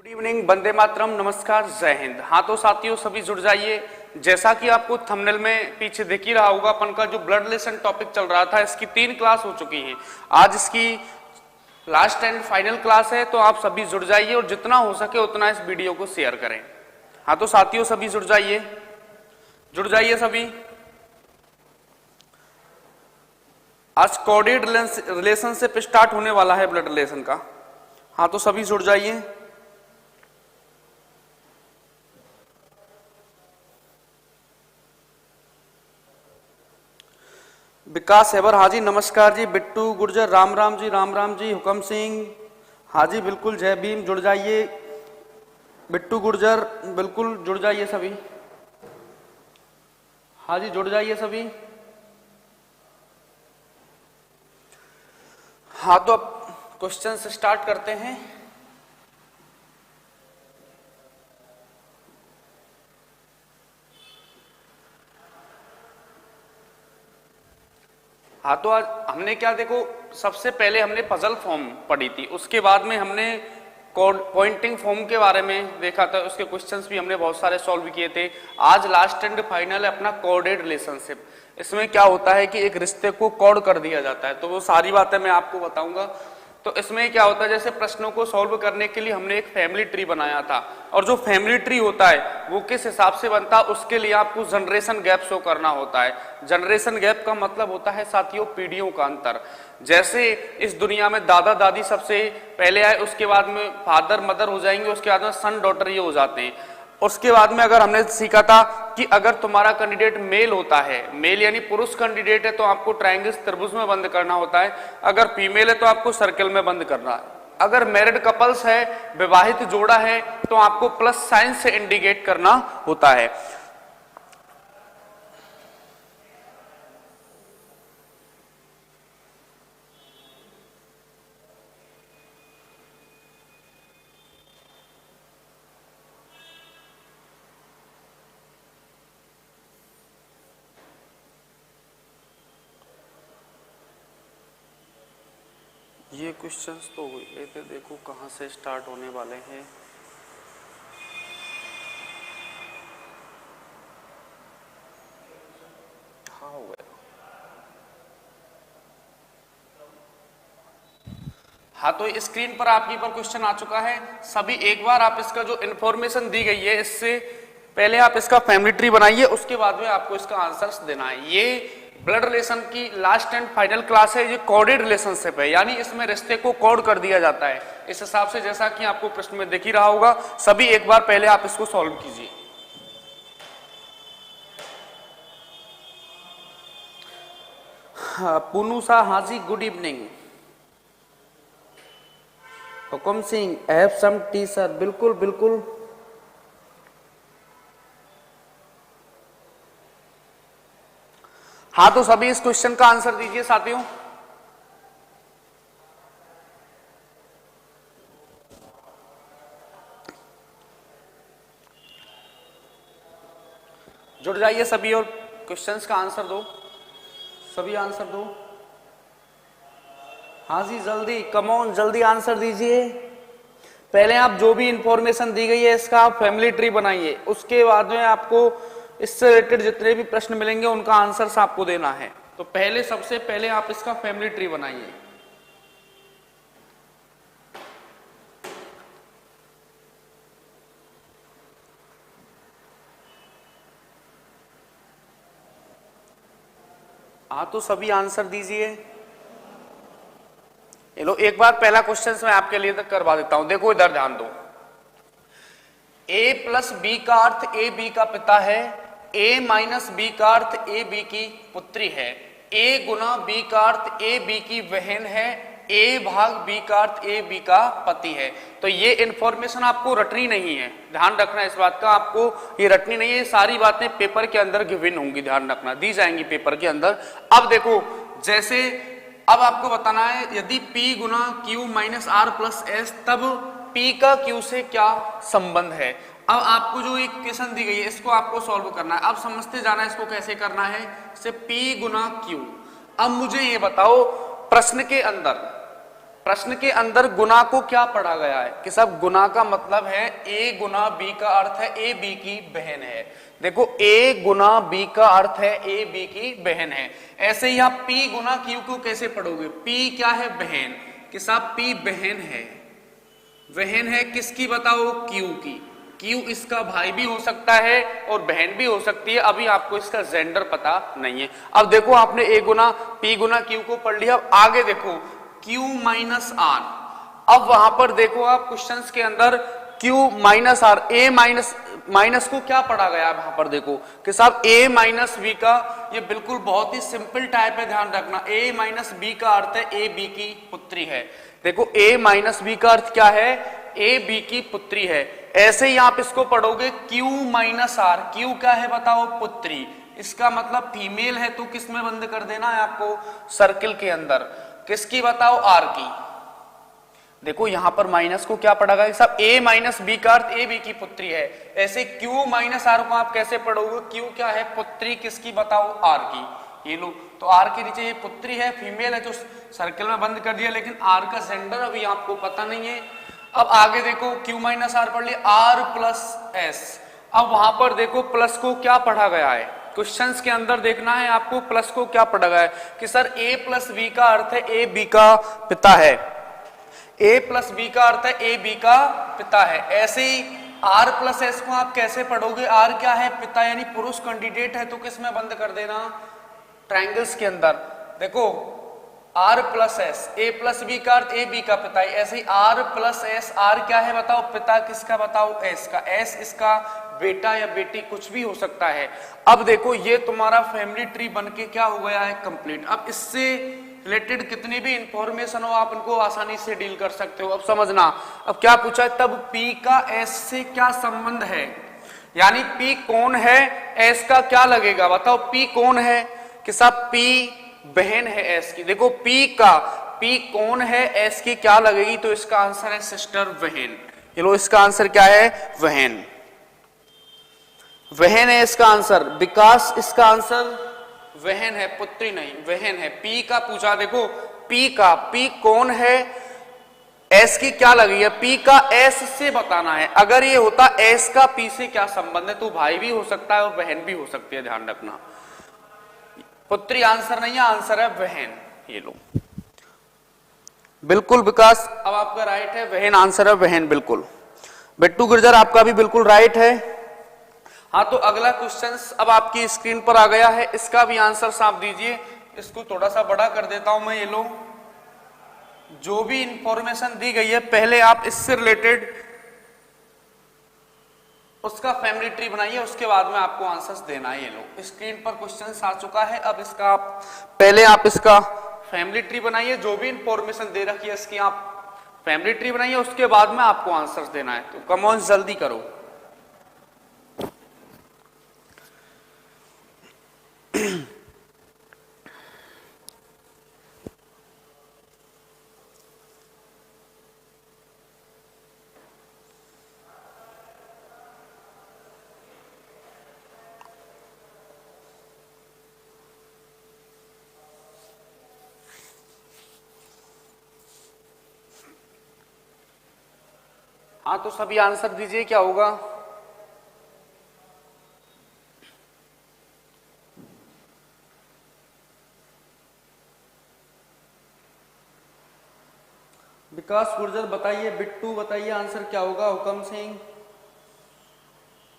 Good evening, Vande Mataram, नमस्कार, जय हिंद। हाँ तो साथियों सभी जुड़ जाइए। जैसा कि आपको थंबनेल में पीछे दिख ही रहा होगा, अपन का जो ब्लड रिलेशन टॉपिक चल रहा था, इसकी 3 क्लास हो चुकी हैं। आज इसकी लास्ट एंड फाइनल क्लास है, तो आप सभी जुड़ जाइए और जितना हो सके उतना इस वीडियो को शेयर करें। हाँ तो साथियों सभी जुड़ जाइए सभी। आज कोऑर्डिनेट रिलेशनशिप स्टार्ट होने वाला है ब्लड रिलेशन का। हाँ तो सभी जुड़ जाइए। विकास हैबर, हाजी नमस्कार जी। बिट्टू गुर्जर, राम राम जी। हुकम सिंह, हाजी बिल्कुल, जय भीम, जुड़ जाइए। बिट्टू गुर्जर बिल्कुल जुड़ जाइए सभी। हाजी जुड़ जाइए सभी। हाँ तो अब क्वेश्चन से स्टार्ट करते हैं। हाँ तो आज हमने क्या देखो, सबसे पहले हमने पजल फॉर्म पढ़ी थी, उसके बाद में हमने पॉइंटिंग फॉर्म के बारे में देखा था, उसके क्वेश्चंस भी हमने बहुत सारे सॉल्व किए थे। आज लास्ट एंड फाइनल है अपना कोऑर्डिनेट रिलेशनशिप। इसमें क्या होता है कि एक रिश्ते को कोड कर दिया जाता है, तो वो सारी बातें मैं आपको बताऊंगा। तो इसमें क्या होता है, जैसे प्रश्नों को सॉल्व करने के लिए हमने एक फैमिली ट्री बनाया था, और जो फैमिली ट्री होता है वो किस हिसाब से बनता है, उसके लिए आपको जनरेशन गैप शो करना होता है। जनरेशन गैप का मतलब होता है साथियों पीढ़ियों का अंतर। जैसे इस दुनिया में दादा दादी सबसे पहले आए, उसके बाद में फादर मदर हो जाएंगे, उसके बाद में सन डॉटर ये हो जाते हैं। उसके बाद में अगर हमने सीखा था कि अगर तुम्हारा कैंडिडेट मेल होता है, मेल यानी पुरुष कैंडिडेट है, तो आपको ट्रायंगल त्रिभुज में बंद करना होता है। अगर फीमेल है तो आपको सर्कल में बंद करना है। अगर मैरिड कपल्स है, विवाहित जोड़ा है, तो आपको प्लस साइन से इंडिकेट करना होता है। ये क्वेश्चंस तो हो गए थे, देखो कहाँ से स्टार्ट होने वाले हैं। हाँ हो गए। हाँ तो स्क्रीन पर आपके पर क्वेश्चन आ चुका है। सभी एक बार आप इसका जो इन्फॉर्मेशन दी गई है, इससे पहले आप इसका फैमिली ट्री बनाइए, उसके बाद में आपको इसका आंसर्स देना है। ये ब्लड रिलेशन की लास्ट एंड फाइनल क्लास है। ये कोडेड रिलेशनशिप है, यानी इसमें रिश्ते को कोड कर दिया जाता है। इस हिसाब से जैसा कि आपको प्रश्न में दिख ही रहा होगा, सभी एक बार पहले आप इसको सॉल्व कीजिए। पुनूसा, हाजी good evening. Hukum Singh, have some tea sir, बिल्कुल बिल्कुल। हाँ तो सभी इस क्वेश्चन का आंसर दीजिए साथियों। जुड़ जाइए सभी और क्वेश्चंस का आंसर दो। सभी आंसर दो। हाँ जी जल्दी, कम ऑन, जल्दी आंसर दीजिए। पहले आप जो भी इंफॉर्मेशन दी गई है इसका आप फैमिली ट्री बनाइए, उसके बाद में आपको इससे रिलेटेड जितने भी प्रश्न मिलेंगे उनका आंसर आपको देना है। तो पहले सबसे पहले आप इसका फैमिली ट्री बनाइए। हाँ तो सभी आंसर दीजिए। ये लो, एक बार पहला क्वेश्चन मैं आपके लिए तक करवा देता हूं। देखो इधर ध्यान दो। a प्लस बी का अर्थ ए बी का पिता है, a माइनस बी का अर्थ ए बी की पुत्री है, a गुना बी का अर्थ ए बी की बहन है, a भाग बी का अर्थ ए बी का पति है। तो ये इंफॉर्मेशन आपको रटनी नहीं है, ध्यान रखना इस बात का, आपको ये रटनी नहीं है। ये सारी बातें पेपर के अंदर गिवन होंगी, ध्यान रखना, दी जाएंगी पेपर के अंदर। अब देखो, जैसे अब आपको बताना है यदि P गुना Q minus R plus S, तब P का Q से क्या संबंध है। अब आपको जो एक क्वेश्चन दी गई है इसको आपको सॉल्व करना है। अब समझते जाना है इसको कैसे करना है। से P गुना Q। अब मुझे ये बताओ, प्रश्न के अंदर प्रश्न के अंदर गुना को क्या पढ़ा गया है कि सब गुना का मतलब है ए गुना बी का अर्थ है ए बी की बहन है। देखो ए गुना बी का अर्थ है ए बी की बहन है। ऐसे ही आप पी गुना क्यू को कैसे पढ़ोगे? पी क्या है? बहन। कि साहब पी बहन है। बहन है किसकी बताओ? क्यू की। क्यू इसका भाई भी हो सकता है और बहन भी हो सकती है। अभी आपको इसका जेंडर पता नहीं है। अब देखो आपने ए गुना पी गुना क्यू को पढ़ लिया। अब आगे देखो Q माइनस आर। अब वहां पर देखो आप क्वेश्चंस के अंदर Q minus R A minus को क्या पढ़ा गया है वहां पर देखो कि साहब a माइनस बी का ये बिल्कुल बहुत ही सिंपल टाइप है, ध्यान रखना। a माइनस बी का अर्थ है a बी की पुत्री है। देखो a माइनस बी का अर्थ क्या है? a बी की पुत्री है। ऐसे ही आप इसको पढ़ोगे Q माइनस आर। Q क्या है बताओ? पुत्री। इसका मतलब फीमेल है तो किस में बंद कर देना है आपको? सर्किल के अंदर। किसकी बताओ? आर की। देखो यहां पर माइनस को क्या पढ़ा गया साहब? a माइनस बी का अर्थ ए बी की पुत्री है। ऐसे Q माइनस आर को आप कैसे पढ़ोगे? Q क्या है? पुत्री। किसकी बताओ? आर की। ये लो तो आर के नीचे ये पुत्री है, फीमेल है तो सर्कल में बंद कर दिया, लेकिन आर का जेंडर अभी आपको पता नहीं है। अब आगे देखो Q माइनस आर पढ़ लिया, आर प्लस एस। अब वहां पर देखो प्लस को क्या पढ़ा गया है? क्वेश्चंस के अंदर देखना है आपको प्लस को क्या पढ़ा गया है कि सर a प्लस बी का अर्थ है ए बी का पिता है। a प्लस बी का अर्थ है ए बी का पिता है। ऐसे ही r प्लस एस को आप कैसे पढ़ोगे? r क्या है? पिता, यानी पुरुष कैंडिडेट है तो किस में बंद कर देना? ट्रायंगल्स के अंदर। देखो r plus S, a plus B का अर्थ ए बी का पिता है। ऐसे ही r प्लस एस, r क्या है बताओ? पिता। किसका बताओ? s का। s इसका बेटा या बेटी कुछ भी हो सकता है। अब देखो ये तुम्हारा फैमिली ट्री बनके क्या हो गया है? कंप्लीट। अब इससे रिलेटेड कितनी भी इंफॉर्मेशन हो आप इनको आसानी से डील कर सकते हो। अब समझना, अब क्या पूछा है? तब P का S से क्या संबंध है, यानी P कौन है, S का क्या लगेगा बताओ? P कौन है कि साहब P बहन है S की। देखो P कौन है, S की क्या लगेगी? तो इसका आंसर है सिस्टर, बहन। ये लो इसका आंसर क्या है? बहन। बहन है इसका आंसर। विकास इसका आंसर बहन है, पुत्री नहीं, बहन है। P का पूछा, देखो P कौन है, S की क्या लगी है? P का S से बताना है। अगर ये होता S का P से क्या संबंध है, तो भाई भी हो सकता है और बहन भी हो सकती है, ध्यान रखना। पुत्री आंसर नहीं है, आंसर है बहन। ये लो बिल्कुल विकास, अब आपका राइट है, बहन आंसर है, बहन बिल्कुल। बिट्टू गुर्जर आपका भी बिल्कुल राइट है। हाँ तो अगला क्वेश्चन अब आपकी स्क्रीन पर आ गया है, इसका भी आंसर साफ दीजिए। इसको थोड़ा सा बड़ा कर देता हूं मैं। ये लो जो भी इंफॉर्मेशन दी गई है पहले आप इससे रिलेटेड उसका फैमिली ट्री बनाइए, उसके बाद में आपको आंसर्स देना है। ये लो स्क्रीन पर क्वेश्चन आ चुका है। अब इसका पहले आप इसका फैमिली ट्री बनाइए, जो भी इंफॉर्मेशन दे रखी है इसकी आप फैमिली ट्री बनाइए, उसके बाद में आपको आंसर्स देना है। तो कम ऑन जल्दी करो। हाँ तो सभी आंसर दीजिए, क्या होगा? विकास गुर्जर बताइए, बिट्टू बताइए आंसर क्या होगा, हुकम सिंह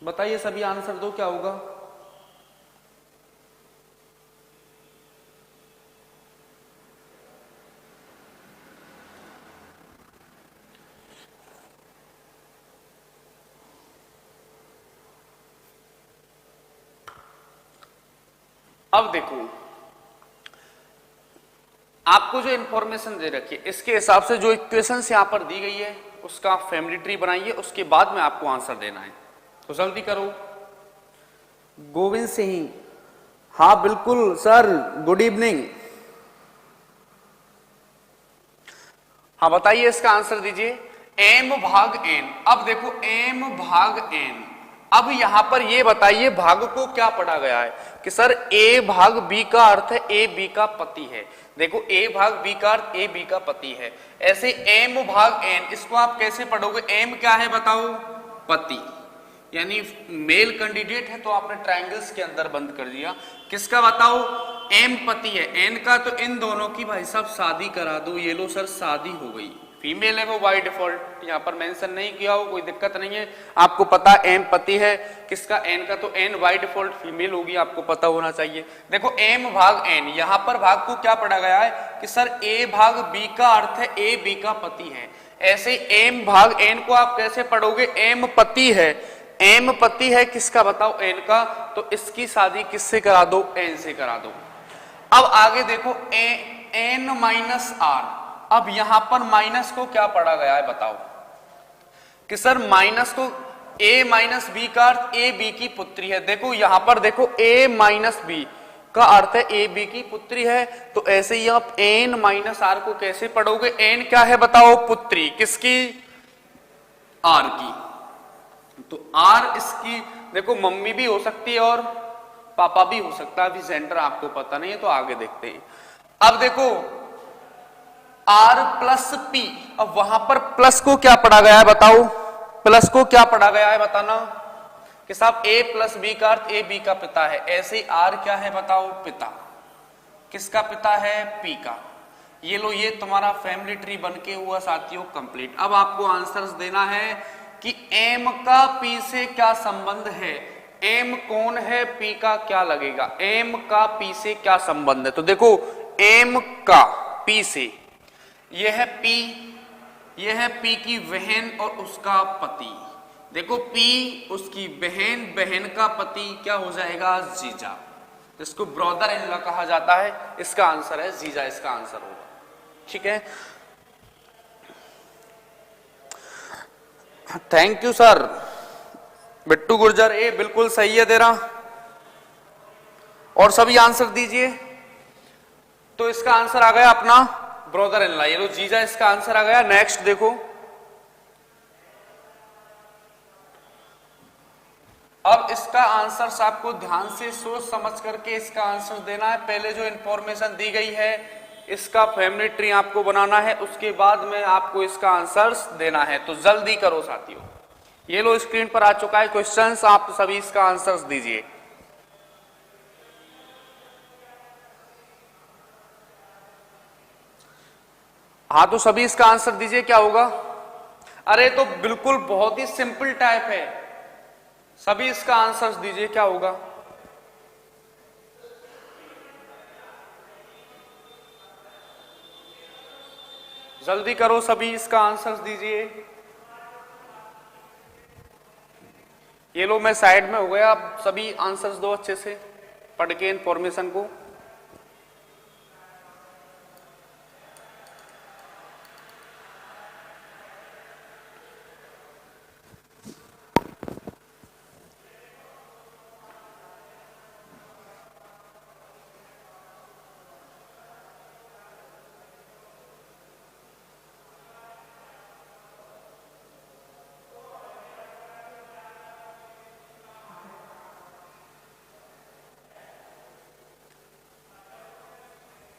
बताइए, सभी आंसर दो क्या होगा। अब देखो आपको जो इंफॉर्मेशन दे रखी है इसके हिसाब से जो इक्वेशंस यहां पर दी गई है उसका फैमिली ट्री बनाइए, उसके बाद में आपको आंसर देना है। तो जल्दी करो। गोविंद सिंह, हाँ बिल्कुल सर, गुड इवनिंग। हाँ बताइए इसका आंसर दीजिए। m भाग n। अब देखो m भाग n, अब यहां पर ये बताइए भाग को क्या पढ़ा गया है कि सर ए भाग बी का अर्थ है ए बी का पति है। देखो ए भाग बी का अर्थ ए बी का पति है। ऐसे एम भाग एन, इसको आप कैसे पढ़ोगे? एम क्या है बताओ? पति, यानी मेल कैंडिडेट है तो आपने ट्रायंगल्स के अंदर बंद कर दिया। किसका बताओ? एम पति है। एन का तो इन दोनों की भाई साहब शादी करा दो। ये लो सर शादी हो गई। फीमेल है वो बाय डिफॉल्ट, यहाँ पर मेंशन नहीं किया हो, कोई दिक्कत नहीं है। आपको पता एम पति है, किसका? एन का, तो एन बाय डिफॉल्ट फीमेल होगी, आपको पता होना चाहिए। देखो एम भाग एन, यहाँ पर भाग को क्या पढ़ा गया है कि सर ए भाग बी का अर्थ है ए बी का पति है। ऐसे एम भाग एन को आप कैसे पढ़ोगे? एम पति है, एम पति है किसका बताओ? एन का, तो इसकी शादी किससे करा दो? एन से करा दो। अब आगे देखो एन माइनस आर। अब यहां पर माइनस को क्या पढ़ा गया है बताओ कि सर माइनस को ए माइनस बी का अर्थ ए बी की पुत्री है। देखो यहां पर देखो ए माइनस बी का अर्थ है ए बी की पुत्री है, तो ऐसे ही आप एन माइनस आर को कैसे पढ़ोगे? एन क्या है बताओ? पुत्री, किसकी? आर की। तो आर इसकी देखो मम्मी भी हो सकती है और पापा भी हो सकता है, अभी जेंडर आपको पता नहीं है तो आगे देखते हैं। अब देखो आर प्लस पी, अब वहां पर प्लस को क्या पढ़ा गया है बताओ? प्लस को क्या पढ़ा गया है बताना कि साहब ए प्लस बी का अर्थ ए बी का पिता है। ऐसे ही आर क्या है बताओ? पिता, किसका पिता है? पी का। ये लो, ये तुम्हारा फैमिली ट्री बन के हुआ साथियों कंप्लीट। अब आपको आंसर्स देना है कि एम का पी से क्या संबंध है। एम कौन है, पी का क्या लगेगा? एम का पी से क्या संबंध है? तो देखो एम का पी से, यह है पी, यह है पी की बहन और उसका पति। देखो पी उसकी बहन, बहन का पति क्या हो जाएगा? जीजा, जिसको ब्रदर इन लॉ कहा जाता है। इसका आंसर है जीजा, इसका आंसर होगा। ठीक है, thank you sir. Bittu Gurjar A बिल्कुल सही है तेरा। और सभी आंसर दीजिए। तो इसका आंसर आ गया अपना ब्रदर इन लॉ। ये लो जीजा, इसका आंसर आ गया। नेक्स्ट देखो, अब इसका आंसर आपको ध्यान से सोच समझ करके इसका आंसर देना है। पहले जो इंफॉर्मेशन दी गई है इसका फैमिली ट्री आपको बनाना है, उसके बाद में आपको इसका आंसर देना है। तो जल्दी करो साथियों। ये लो स्क्रीन पर आ चुका है क्वेश्चंस, आप सभी इसका आंसर दीजिए। हाँ तो सभी इसका आंसर दीजिए, क्या होगा? अरे तो बिल्कुल बहुत ही सिंपल टाइप है, सभी इसका आंसर दीजिए, क्या होगा? जल्दी करो, सभी इसका आंसर दीजिए। ये लो मैं साइड में हो गया, आप सभी आंसर्स दो अच्छे से पढ़ के इंफॉर्मेशन को।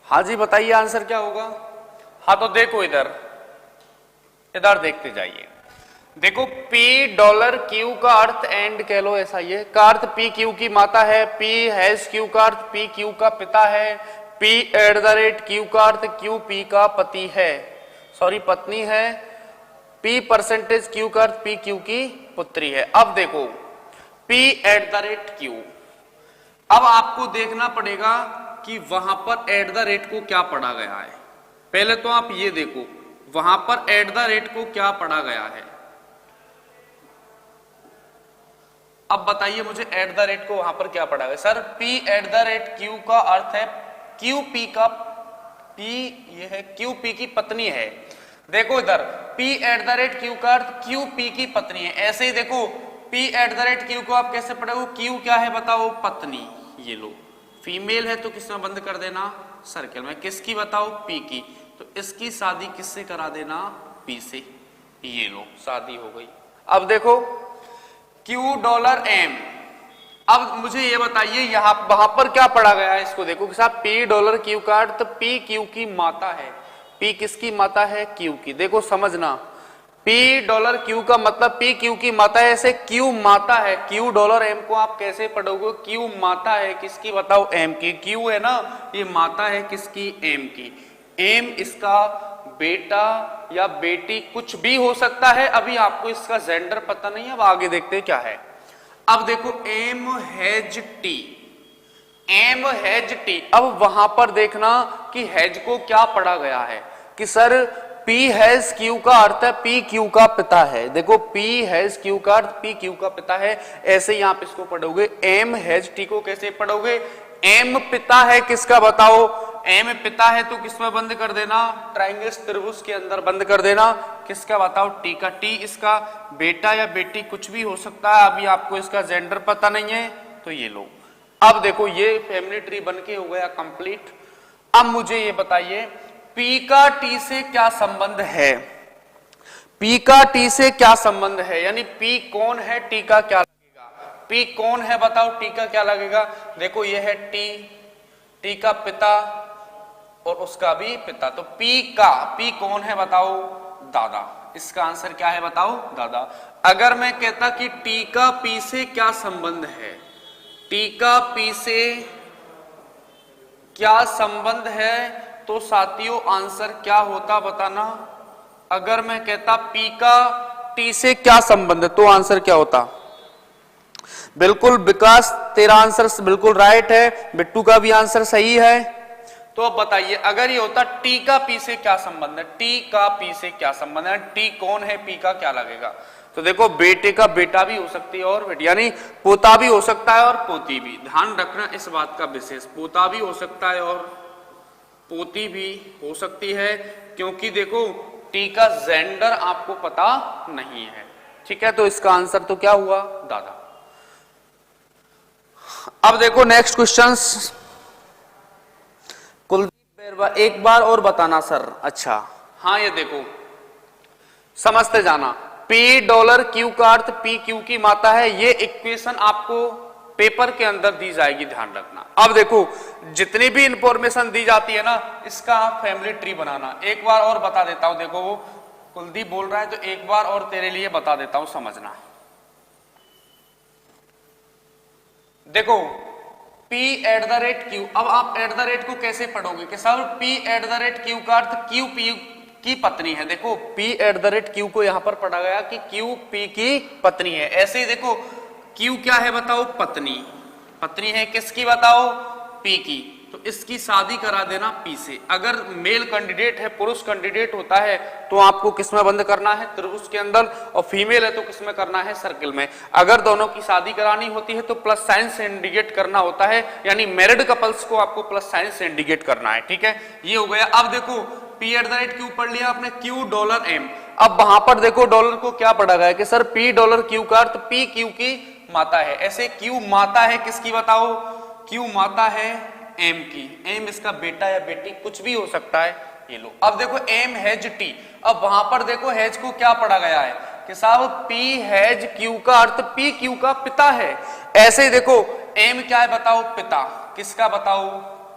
हाँ जी बताइए आंसर क्या होगा? हाँ तो देखो इधर इधर देखते जाइए। देखो पी डॉलर क्यू का अर्थ एंड कह लो ऐसा, ये का अर्थ पी क्यू की माता है, पी हैश क्यू का अर्थ पी क्यू का पिता है, P at the rate Q का अर्थ क्यू पी का पति है, सॉरी पत्नी है, पी परसेंटेज क्यू का अर्थ पी क्यू की पुत्री है। अब देखो P at the rate Q, अब आपको देखना पड़ेगा कि वहां पर एट द रेट को क्या पढ़ा गया है। पहले तो आप ये देखो वहां पर एट द रेट को क्या पढ़ा गया है। अब बताइए मुझे एट द रेट को वहां पर क्या पढ़ा गया। Sir P at the rate Q का अर्थ है क्यू पी का, पी ये है क्यू पी की पत्नी है। देखो इधर P at the rate Q का अर्थ क्यू पी की पत्नी है। ऐसे ही देखो P at the rate Q को आप कैसे पढ़ोगे? क्यू क्या है बताओ? पत्नी। ये लो फीमेल है तो किसमें बंद कर देना? सर्कल में। किसकी बताओ? पी की। तो इसकी शादी किससे करा देना? पी से। ये लो शादी हो गई। अब देखो क्यू डॉलर एम। अब मुझे ये बताइए यहां वहां पर क्या पढ़ा गया है, इसको देखो कि साहब पी डॉलर क्यू का अर्थ पी क्यू की माता है। पी किसकी माता है? क्यू की। देखो समझना, पी डॉलर क्यू का मतलब पी क्यू की माता है, ऐसे क्यू माता है। क्यू डॉलर एम को आप कैसे पढ़ोगे? क्यू माता है किसकी बताओ? एम की। क्यू है ना, ये माता है किसकी? एम की। एम इसका बेटा या बेटी कुछ भी हो सकता है, अभी आपको इसका जेंडर पता नहीं है, अब आगे देखते हैं क्या है। अब देखो M has T, M has T. अब वहां पर देखना कि हैज को क्या पढ़ा गया है कि सर पी हैज क्यू का अर्थ है पी क्यू का पिता है। देखो पी हैज क्यू का अर्थ पी क्यू का पिता है, ऐसे ही आप इसको पढ़ोगे। एम हैज टी को कैसे पढ़ोगे? एम पिता है किसका बताओ? एम पिता है तो किसमें बंद कर देना? ट्रायंगल त्रिभुज के अंदर बंद कर देना। किसका बताओ? टी का। टी इसका बेटा या बेटी कुछ भी हो सकता है, अभी आपको इसका जेंडर पता नहीं है तो ये लो। अब देखो ये फैमिली ट्री बनके हो गया कंप्लीट। अब मुझे ये बताइए पी का टी से क्या संबंध है? पी का टी से क्या संबंध है, यानी पी कौन है, टी का क्या लगेगा? पी कौन है बताओ, टी का क्या लगेगा? देखो ये है टी, टी का पिता और उसका भी पिता, तो पी कौन है बताओ? दादा। इसका आंसर क्या है बताओ? दादा। अगर मैं कहता कि टी का पी से क्या संबंध है, टी का पी से क्या संबंध है, तो साथियों आंसर क्या होता बताना। अगर मैं कहता पी का टी से क्या संबंध है तो आंसर क्या होता? बिल्कुल विकास, तेरा आंसर बिल्कुल राइट है, बिट्टू का भी आंसर सही है। तो अब बताइए अगर ये होता टी का पी से क्या संबंध है, टी का पी से क्या संबंध है, टी कौन है, पी का क्या लगेगा? तो देखो बेटे का बेटा भी हो सकती है और बेटी, यानी पोता भी हो सकता है और पोती भी। ध्यान रखना इस बात का विशेष, पोता भी हो सकता है और पोती भी हो सकती है, क्योंकि देखो टी का जेंडर आपको पता नहीं है। ठीक है, तो इसका आंसर तो क्या हुआ? दादा। अब देखो नेक्स्ट क्वेश्चन। कुलदीप, एक बार और बताना सर। अच्छा हाँ, ये देखो समझते जाना। पी डॉलर क्यू का अर्थ पी क्यू की माता है, ये इक्वेशन आपको पेपर के अंदर दी जाएगी, ध्यान रखना। अब देखो जितनी भी इंफॉर्मेशन दी जाती है ना, इसका फैमिली ट्री बनाना। एक बार और बता देता हूं, देखो वो कुलदीप बोल रहा है तो एक बार और तेरे लिए बता देता हूं, समझना। देखो P@Q, अब आप एट द रेट को कैसे पढ़ोगे कि सर P@Q का अर्थ Q P की पत्नी है। देखो P@Q को यहां पर पढ़ा गया कि Q P की पत्नी है। ऐसे ही देखो Q क्या है बताओ? पत्नी। पत्नी है किसकी बताओ? P की। तो इसकी शादी करा देना P से। अगर मेल कैंडिडेट है, पुरुष कैंडिडेट होता है, तो आपको किसमें बंद करना है? त्रिभुज के अंदर। और फीमेल है तो किसमें करना है? सर्किल में। अगर दोनों की शादी करानी होती है तो प्लस साइन से इंडिकेट करना होता है, यानी मैरिड कपल्स को आपको प्लस साइन से इंडिकेट करना है। ठीक है, ये हो गया। अब देखो P@Q पढ़ लिया आपने, Q डॉलर M। अब वहां पर देखो डॉलर को क्या पढ़ा गया कि सर P डॉलर Q का अर्थ P Q की माता है। ऐसे Q माता है किसकी बताओ? Q माता है M की। M इसका बेटा या बेटी कुछ भी हो सकता है, ये लो। अब देखो M हैज T, अब वहां पर देखो हैज को क्या पढ़ा गया है कि साहब P हैज Q का अर्थ P Q का पिता है। ऐसे ही देखो M क्या है बताओ? पिता। किसका बताओ?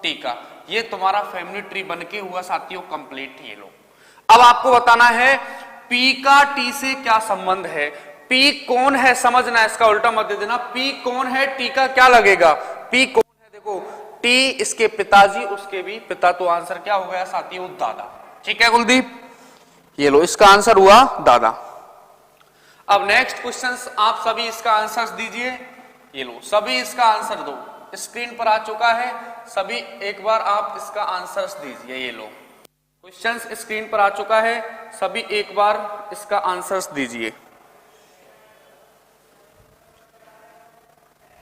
T का। ये तुम्हारा फैमिली ट्री बनके हुआ साथियों कंप्लीट, ये लो। अब आपको बताना है P का T से क्या संबंध है। P कौन है समझना, इसका उल्टा मत दे देना। P कौन है, T का क्या लगेगा? P कौन है? देखो T इसके पिताजी, उसके भी पिता, तो आंसर क्या हो गया साथियों? दादा। ठीक है कुलदीप, ये लो इसका आंसर हुआ दादा। अब नेक्स्ट क्वेश्चन आप सभी इसका आंसर दीजिए, ये लो सभी इसका आंसर दो। स्क्रीन पर आ चुका है, सभी एक बार आप इसका आंसर दीजिए। ये लो क्वेश्चंस स्क्रीन पर आ चुका है, सभी एक बार इसका आंसर दीजिए।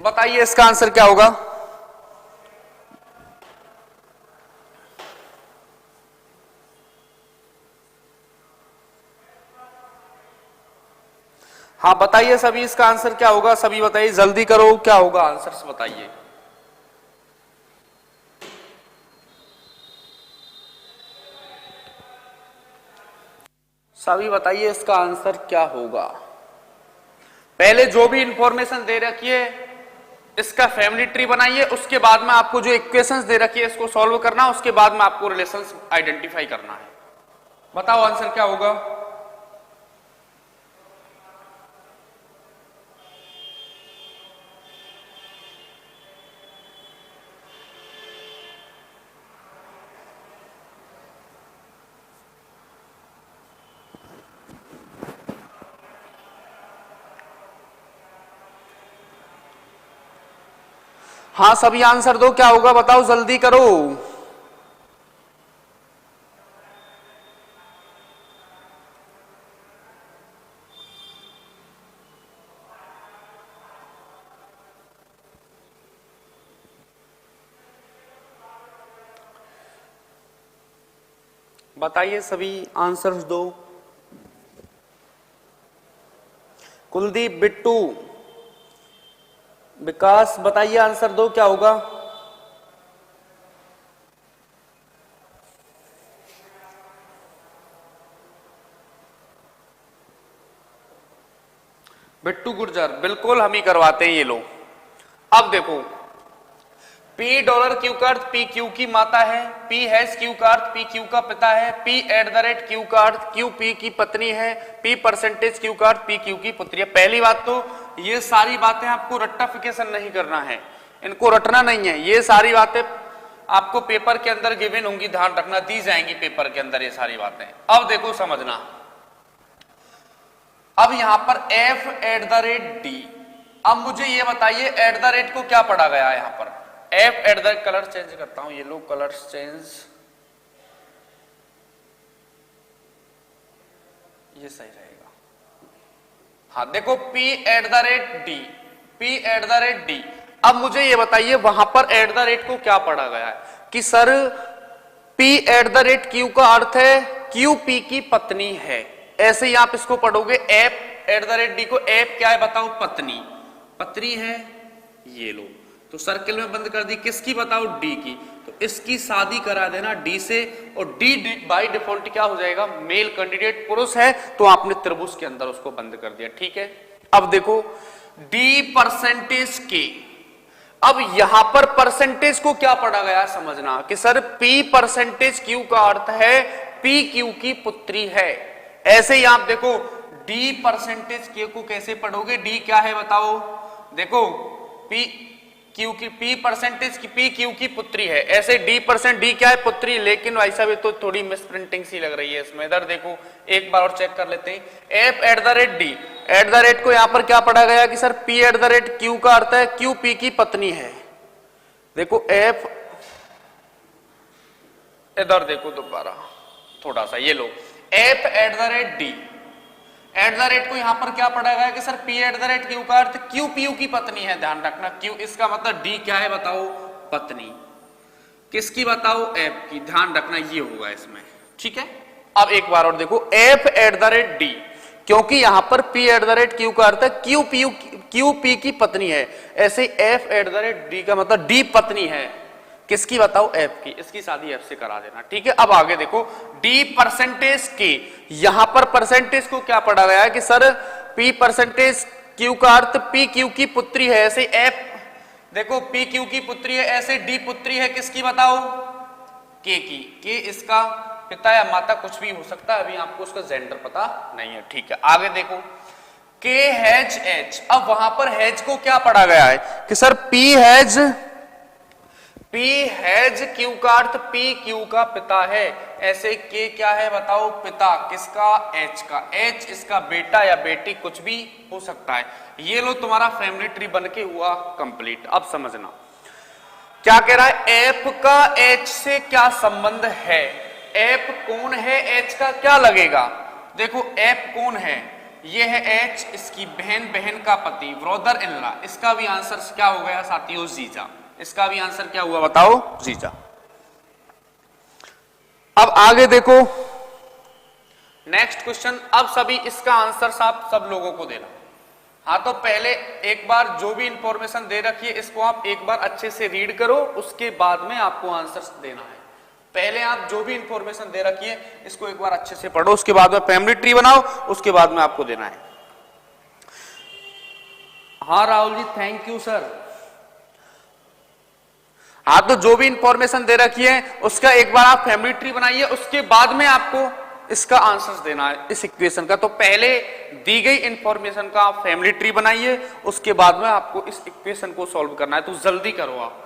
बताइए इसका आंसर क्या होगा? हाँ बताइए सभी इसका आंसर क्या होगा? सभी बताइए, जल्दी करो, क्या होगा आंसर बताइए। सभी बताइए इसका आंसर क्या होगा? पहले जो भी इंफॉर्मेशन दे रखी है इसका फैमिली ट्री बनाइए, उसके बाद में आपको जो इक्वेशंस दे रखी है इसको सॉल्व करना है, उसके बाद में आपको रिलेशंस आइडेंटिफाई करना है। बताओ आंसर क्या होगा। हाँ सभी आंसर दो, क्या होगा बताओ, जल्दी करो। बताइए सभी आंसर्स दो। कुलदीप, बिट्टू, विकास, बताइए आंसर दो, क्या होगा। बिट्टू गुर्जर, बिल्कुल हम ही करवाते हैं ये लोग। अब देखो, पी डॉलर क्यू का अर्थ पी क्यू की माता है, पी हैश क्यू का अर्थ पी क्यू का पिता है, P at the rate Q का अर्थ क्यू पी की पत्नी है, पी परसेंटेज क्यू का अर्थ पी क्यू की पुत्री है। पहली बात तो ये सारी बातें आपको रट्टाफिकेशन नहीं करना है, इनको रटना नहीं है, ये सारी बातें आपको पेपर के अंदर गिवन होंगी, ध्यान रखना, दी जाएंगी पेपर के अंदर ये सारी बातें। अब देखो समझना, अब यहां पर F at the rate D. अब मुझे ये बताइए एट द रेट को क्या पढ़ा गया है यहां पर, F at the colour change करता हूं, येलो कलर चेंज, ये सही रहेगा। हाँ देखो, P at the rate D, P at the rate D. अब मुझे ये बताइए वहां पर एट द रेट को क्या पढ़ा गया है कि sir P at the rate Q का अर्थ है क्यू पी की पत्नी है, ऐसे ही आप इसको पढ़ोगे। F at the rate D को, एफ क्या है बताओ, पत्नी, पत्नी है, ये लो तो सर्किल में बंद कर दी, किसकी बताओ, डी की, तो इसकी शादी करा देना डी से, और डी बाय डिफॉल्ट क्या हो जाएगा, मेल कैंडिडेट पुरुष है, तो आपने त्रिभुज के अंदर उसको बंद कर दिया, ठीक है। अब देखो डी परसेंटेज के, अब यहां पर परसेंटेज को क्या पढ़ा गया समझना कि सर पी परसेंटेज क्यू का अर्थ है पी क्यू की पुत्री है। ऐसे ही आप देखो डी परसेंटेज क्यू को कैसे पढ़ोगे, डी क्या है बताओ, देखो पी क्यू की, पी परसेंटेज की पी क्यू की पुत्री है, ऐसे डी परसेंट डी क्या है, पुत्री। लेकिन भाई साहब ये तो थोड़ी मिस प्रिंटिंग सी लग रही है इसमें, इधर देखो एक बार और चेक कर लेते हैं। F at the rate D, at the rate को यहां पर क्या पढ़ा गया कि sir P at the rate Q का अर्थ है क्यू पी की पत्नी है। देखो एफ, इधर देखो दोबारा थोड़ा सा, ये लो F at the rate D, at the rate को यहां पर क्या पढ़ा गया कि sir P at the rate Q का अर्थ क्यू पी यू की पत्नी है, ध्यान रखना क्यू, इसका मतलब डी क्या है बताओ, पत्नी, किसकी बताओ, एफ की, ध्यान रखना ये होगा इसमें, ठीक है। अब एक बार और देखो, F at the rate D, क्योंकि यहां पर P at the rate Q का अर्थ है क्यू पी की पत्नी है, ऐसे F at the rate D का मतलब डी पत्नी है, किसकी बताओ, एफ की, इसकी शादी एफ से करा देना, ठीक है। अब आगे देखो डी परसेंटेज के, यहां पर परसेंटेज को क्या पढ़ा गया है कि सर पी परसेंटेज क्यू का अर्थ पी क्यू की पुत्री है, ऐसे एफ देखो पी क्यू की पुत्री है, ऐसे डी पुत्री है, किसकी बताओ, के की, के इसका पिता या माता कुछ भी हो सकता है, अभी आपको उसका जेंडर पता नहीं है, ठीक है। आगे देखो के हैज एच, अब वहां पर हैज को क्या पढ़ा गया है कि सर पी हैज क्यू का अर्थ पी क्यू का पिता है, ऐसे के क्या है बताओ, पिता, किसका, एच का, एच इसका बेटा या बेटी कुछ भी हो सकता है। ये लो तुम्हारा फैमिली ट्री बन के हुआ कंप्लीट। अब समझना क्या कह रहा है, एफ का एच से क्या संबंध है, एफ कौन है, एच का क्या लगेगा, देखो एफ कौन है, ये है एच, इसकी बहन, बहन का पति, ब्रदर इन लॉ, इसका भी आंसर क्या हो गया साथियों, जीजा, इसका भी आंसर क्या हुआ बताओ, जीजा। अब आगे देखो नेक्स्ट क्वेश्चन, अब सभी इसका आंसर सब लोगों को देना। हाँ तो पहले एक बार जो भी इंफॉर्मेशन दे रखी है इसको आप एक बार अच्छे से रीड करो, उसके बाद में आपको आंसर देना है। पहले आप जो भी इंफॉर्मेशन दे रखी है इसको एक बार अच्छे से पढ़ो, उसके बाद में फैमिली ट्री बनाओ, उसके बाद में आपको देना है। हाँ Rahul ji, thank you sir. हाँ, तो जो भी इंफॉर्मेशन दे रखी है उसका एक बार आप फैमिली ट्री बनाइए, उसके बाद में आपको इसका आंसर देना है इस इक्वेशन का। तो पहले दी गई इंफॉर्मेशन का आप फैमिली ट्री बनाइए, उसके बाद में आपको इस इक्वेशन को सॉल्व करना है। तो जल्दी करो आप।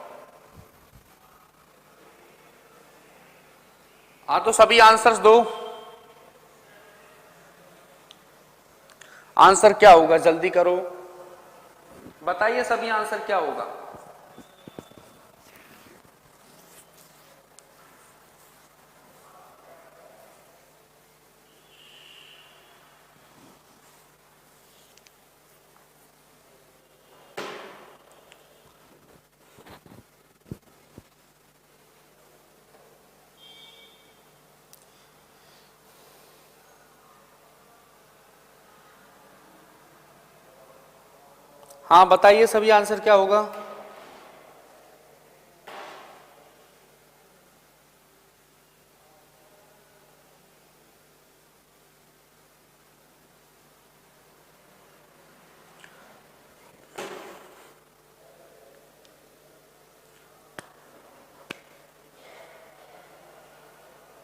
हाँ, तो सभी आंसर्स दो। आंसर क्या होगा, जल्दी करो, बताइए सभी आंसर क्या होगा। हाँ, बताइए सभी आंसर क्या होगा।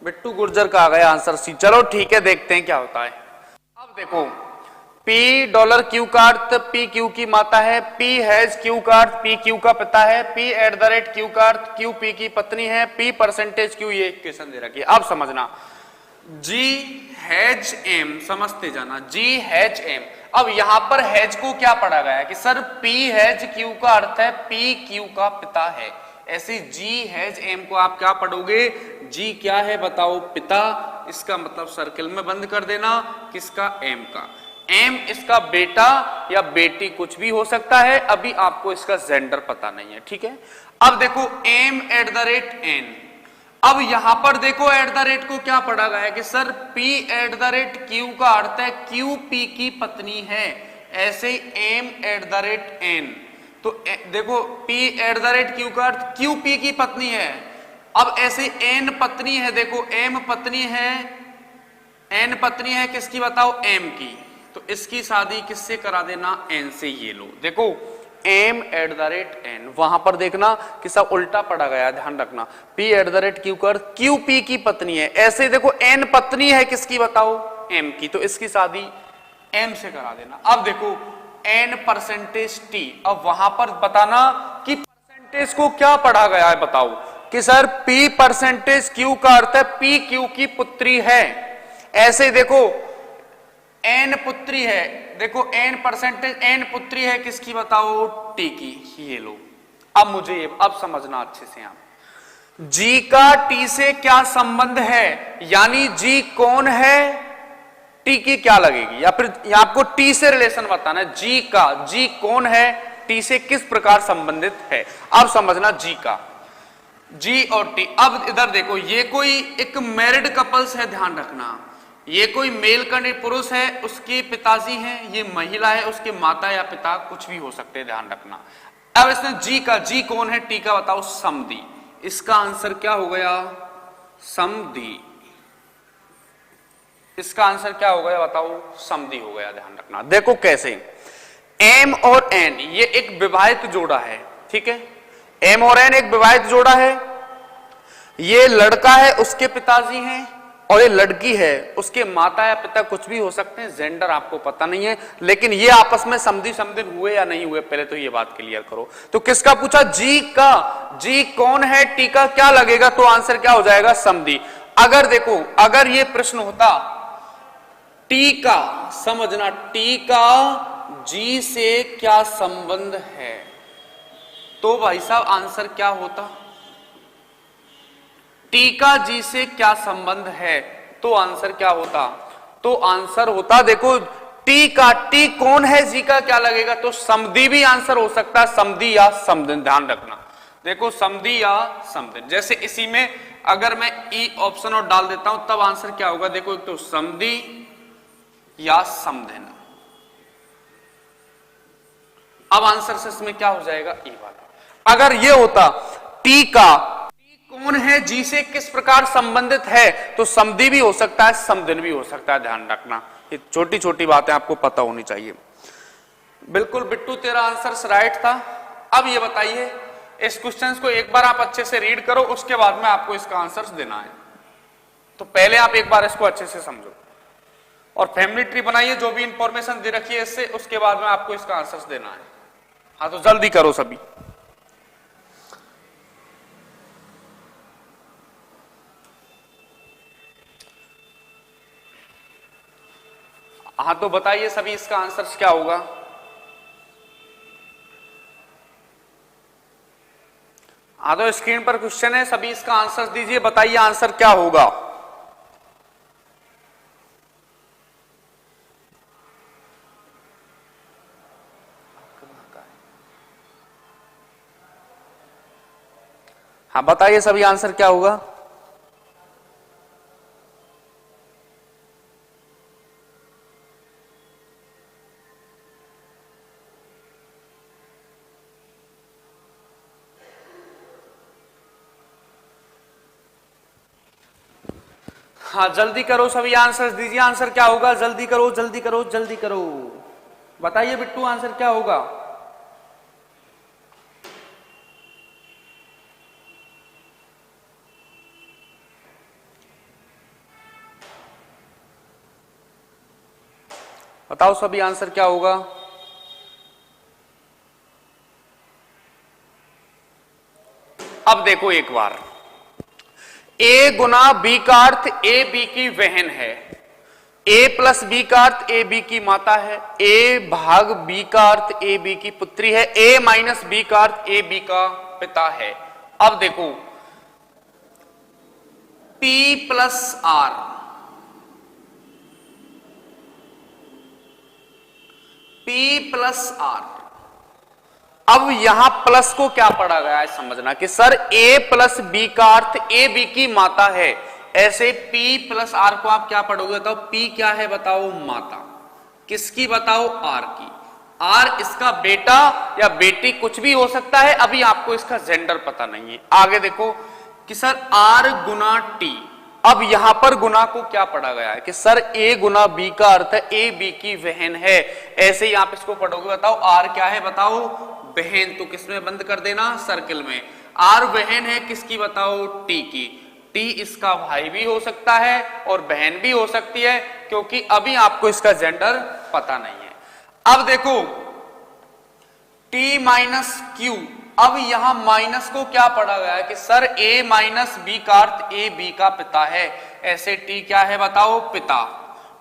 बिट्टू गुर्जर का आ गया आंसर सी। चलो ठीक है, देखते हैं क्या होता है। अब देखो, P डॉलर क्यू का अर्थ P क्यू की माता है, P हैज क्यू का अर्थ P क्यू का पिता है, P eight the rate Q का अर्थ Q P की पत्नी है, P परसेंटेज Q, ये इक्वेशन दे रखी है। अब समझना, G हैज M, समझते जाना, G हैज M। अब यहां पर हैज को क्या पढ़ा गया है कि सर P हैज Q का अर्थ है P Q का पिता है। ऐसे G हैज M को आप क्या पढ़ोगे, G क्या है बताओ, पिता, इसका मतलब सर्किल में बंद कर देना, किसका, M का। M इसका बेटा या बेटी कुछ भी हो सकता है, अभी आपको इसका जेंडर पता नहीं है, ठीक है। अब देखो M eight the rate N। अब यहां पर देखो एट द रेट को क्या पढ़ा गया है कि sir P eight the rate Q का अर्थ है Q P की पत्नी है। ऐसे M eight the rate N, तो देखो P eight the rate Q का अर्थ Q P की पत्नी है। अब ऐसे N पत्नी है, देखो M पत्नी है, N पत्नी है किसकी बताओ, M की। तो इसकी शादी किससे करा देना, N से। ये लो देखो M eight the rate N, वहां पर देखना कि सब उल्टा पड़ा गया, ध्यान रखना। P eight the rate Q कर Q P की पत्नी है। ऐसे देखो N पत्नी है किसकी बताओ, M की, तो इसकी शादी M से करा देना। अब देखो N परसेंटेज T, अब वहां पर बताना कि परसेंटेज को क्या पढ़ा गया है बताओ, कि सर P परसेंटेज Q का अर्थ है P Q की पुत्री है। ऐसे देखो N पुत्री है, देखो N परसेंटेज N पुत्री है किसकी बताओ, T की। ये लो, अब मुझे अब समझना अच्छे से, आप G का T से क्या संबंध है, यानी G कौन है, T की क्या लगेगी, या फिर आपको T से रिलेशन बताना है। G का G कौन है, T से किस प्रकार संबंधित है। अब समझना G का, G और T। अब इधर देखो, ये कोई एक मैरिड कपल्स है, ध्यान रखना। ये कोई मेल कैंडिडेट पुरुष है, उसके पिताजी हैं, ये महिला है, उसके माता या पिता कुछ भी हो सकते हैं, ध्यान रखना। अब इसने G का, G कौन है, T का बताओ, समधी। इसका आंसर क्या हो गया, समधी। इसका आंसर क्या हो गया बताओ, समधी हो गया, ध्यान रखना। देखो कैसे, M और N ये एक विवाहित जोड़ा है, ठीक है। M और N एक विवाहित जोड़ा है। ये लड़का है, उसके पिताजी हैं, और ये लड़की है, उसके माता या पिता कुछ भी हो सकते हैं, जेंडर आपको पता नहीं है, लेकिन ये आपस में समधी समधिन हुए या नहीं हुए, पहले तो ये बात क्लियर करो। तो किसका पूछा, G का। G कौन है, T का क्या लगेगा, तो आंसर क्या हो जाएगा, समधी। अगर देखो, अगर ये प्रश्न होता T का, समझना T का G से क्या संबंध है, तो भाई साहब आंसर क्या होता, T का G से क्या संबंध है, तो आंसर क्या होता, तो आंसर होता देखो T का, T कौन है, G का क्या लगेगा, तो समधी भी आंसर हो सकता है, समधी या समधिन, ध्यान रखना। देखो समधी या समधिन, जैसे इसी में अगर मैं E ऑप्शन और डाल देता हूं तब आंसर क्या होगा, देखो एक तो समधी या समधिन। अब आंसर से इसमें क्या हो जाएगा, E वाला। अगर ये होता T का कौन है, G से किस प्रकार संबंधित है, तो समधी भी हो सकता है, समधिन भी हो सकता है, ध्यान रखना। ये छोटी छोटी बातें आपको पता होनी चाहिए। बिल्कुल बिट्टू, तेरा आंसर राइट था। अब ये बताइए, इस क्वेश्चन को एक बार आप अच्छे से रीड करो, उसके बाद में आपको इसका आंसर देना है। तो पहले आप एक बार इसको अच्छे से समझो और फैमिली ट्री बनाइए, जो भी इंफॉर्मेशन दे रखी है इससे, उसके बाद में आपको इसका आंसर देना है। हाँ तो जल्दी करो सभी। हाँ तो बताइए सभी, इसका आंसर क्या होगा? हाँ तो स्क्रीन पर क्वेश्चन है, सभी इसका आंसर दीजिए, बताइए आंसर क्या होगा। हाँ बताइए सभी आंसर क्या होगा। हाँ जल्दी करो सभी, आंसर दीजिए, आंसर क्या होगा? जल्दी करो जल्दी करो जल्दी करो, बताइए बिट्टू आंसर क्या होगा? बताओ सभी आंसर क्या होगा? अब देखो एक बार, ए गुना बी का अर्थ ए बी की बहन है, ए प्लस बी का अर्थ ए बी की माता है, ए भाग बी का अर्थ ए बी की पुत्री है, ए माइनस बी का अर्थ ए बी का पिता है। अब देखो P plus R, P plus R, अब यहां प्लस को क्या पढ़ा गया है समझना कि सर a प्लस बी का अर्थ ए बी की माता है, ऐसे P प्लस आर को आप क्या पढ़ोगे? बताओ P क्या है? बताओ माता किसकी? बताओ R की। R इसका बेटा या बेटी कुछ भी हो सकता है, अभी आपको इसका जेंडर पता नहीं है। आगे देखो कि सर R गुना T, अब यहां पर गुना को क्या पढ़ा गया है कि सर a गुना b का अर्थ है ए बी की बहन है, ऐसे ही आप इसको पढ़ोगे। बताओ R क्या है? बताओ बहन, तो किसमें बंद कर देना? सर्किल में। R बहन है किसकी? बताओ T की। T इसका भाई भी हो सकता है और बहन भी हो सकती है, क्योंकि अभी आपको इसका जेंडर पता नहीं है। अब देखो T माइनस Q, अब यहां माइनस को क्या पढ़ा गया है कि सर A माइनस बी का अर्थ ए बी का पिता है, ऐसे T क्या है? बताओ पिता।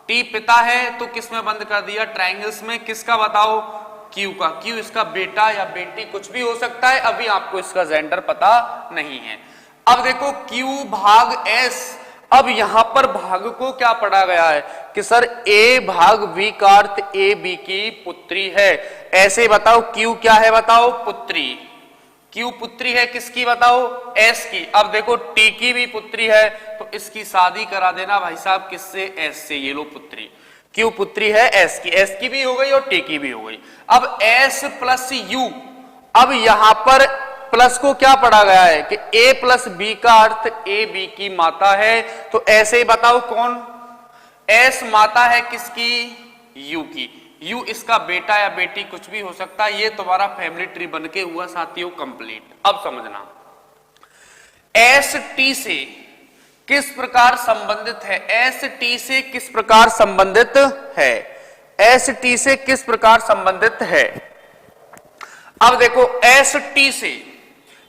T पिता है तो किसमें बंद कर दिया? ट्रायंगल्स में। किसका? बताओ Q का। Q इसका बेटा या बेटी कुछ भी हो सकता है, अभी आपको इसका जेंडर पता नहीं है। अब देखो Q भाग S, अब यहां पर भाग को क्या पढ़ा गया है कि सर A भाग B का अर्थ ए बी की पुत्री है, ऐसे बताओ Q क्या है? बताओ पुत्री। Q पुत्री है किसकी? बताओ S की। अब देखो T की भी पुत्री है, तो इसकी शादी करा देना भाई साहब, किससे? S से। ये लो पुत्री, Q पुत्री है S की, S की भी हो गई और T की भी हो गई। अब S प्लस U, अब यहां पर प्लस को क्या पढ़ा गया है कि A प्लस बी का अर्थ ए बी की माता है, तो ऐसे ही बताओ कौन? S माता है किसकी? U की। U इसका बेटा या बेटी कुछ भी हो सकता है। ये तुम्हारा फैमिली ट्री बनके हुआ साथियों कंप्लीट। अब समझना S T से किस प्रकार संबंधित है? S T से किस प्रकार संबंधित है? S T से किस प्रकार संबंधित है? अब देखो S T से,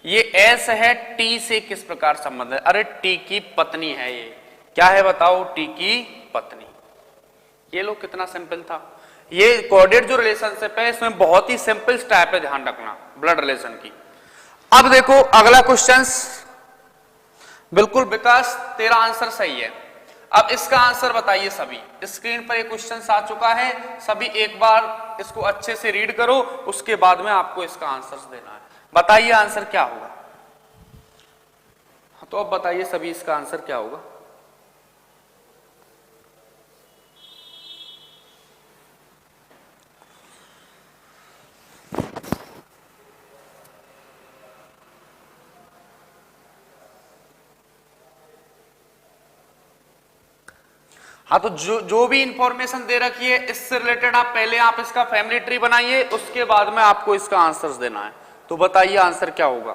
ये S है, T से किस प्रकार संबंधित? अरे T की पत्नी है ये। क्या है? बताओ T की पत्नी। ये लो कितना सिंपल था। ये कोऑर्डिनेट जो रिलेशनशिप है इसमें बहुत ही सिंपल स्टेप है, ध्यान रखना ब्लड रिलेशन की। अब देखो अगला क्वेश्चन, बिल्कुल विकास तेरा आंसर सही है। अब इसका आंसर बताइए सभी। स्क्रीन पर एक क्वेश्चन आ चुका है, सभी एक बार इसको अच्छे से रीड करो, उसके बाद में आपको इसका आंसर देना है। बताइए आंसर क्या होगा? तो अब बताइए सभी इसका आंसर क्या होगा? हाँ, तो जो भी इंफॉर्मेशन दे रखी है इससे रिलेटेड आप पहले आप इसका फैमिली ट्री बनाइए, उसके बाद में आपको इसका आंसर्स देना है। तो बताइए आंसर क्या होगा।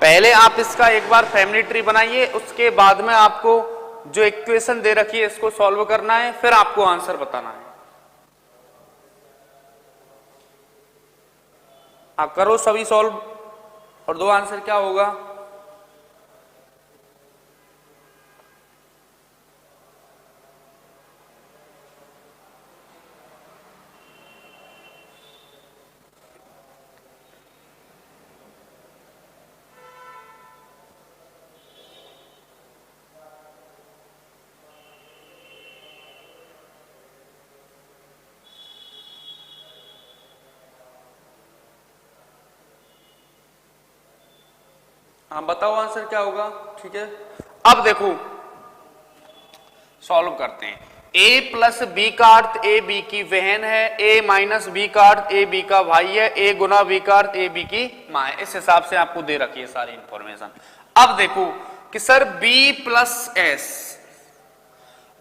पहले आप इसका एक बार फैमिली ट्री बनाइए, उसके बाद में आपको जो इक्वेशन दे रखी है इसको सॉल्व करना है, फिर आपको आंसर बताना है। आप करो सभी सॉल्व और दो आंसर क्या होगा। हाँ बताओ आंसर क्या होगा। ठीक है, अब देखो सॉल्व करते हैं। a प्लस बी का अर्थ ए बी की बहन है, a माइनस बी का अर्थ ए बी का भाई है, a गुना बी का अर्थ ए बी की मां है। इस हिसाब से आपको दे रखी है सारी इंफॉर्मेशन। अब देखो कि सर b प्लस एस,